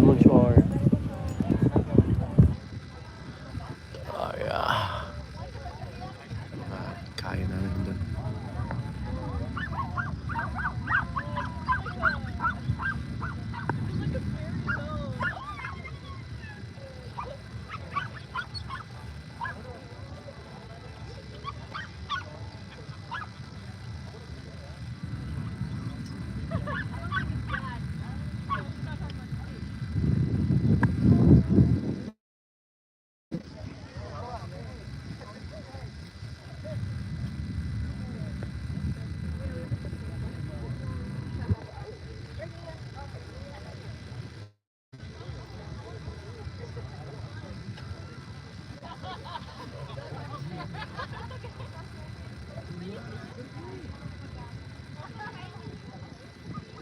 Lemon Shore. Ay, kaya namin doon.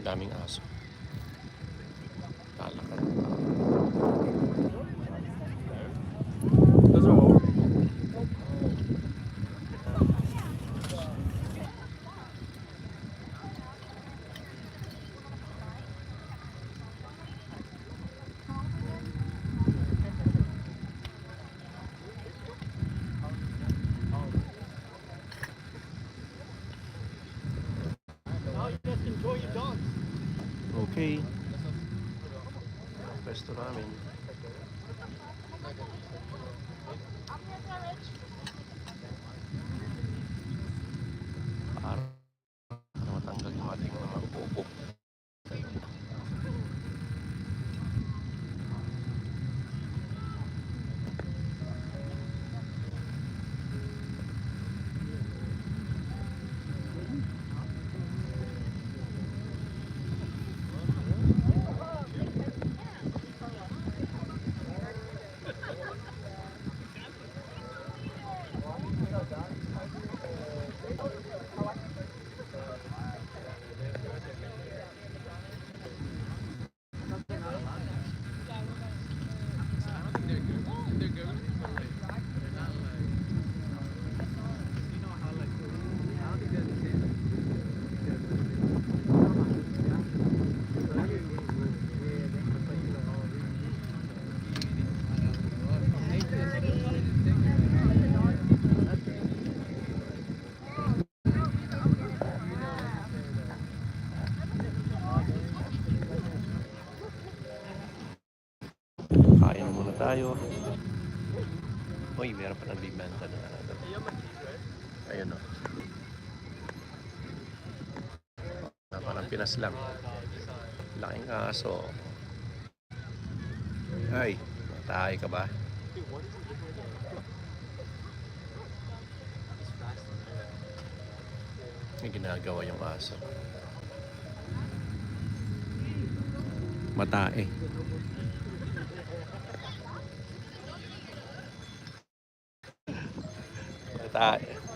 Daming aso. Lalakad. Okay. Pwesto namin. Para matanggal yung ating mga buko. Kain muna tayo. Uy, meron pa nagbibenta na. Ayun o. Parang Pinas lang. Laking aso. Ay, tahay ka ba? May ginagawa yung aso. Matae. Matae.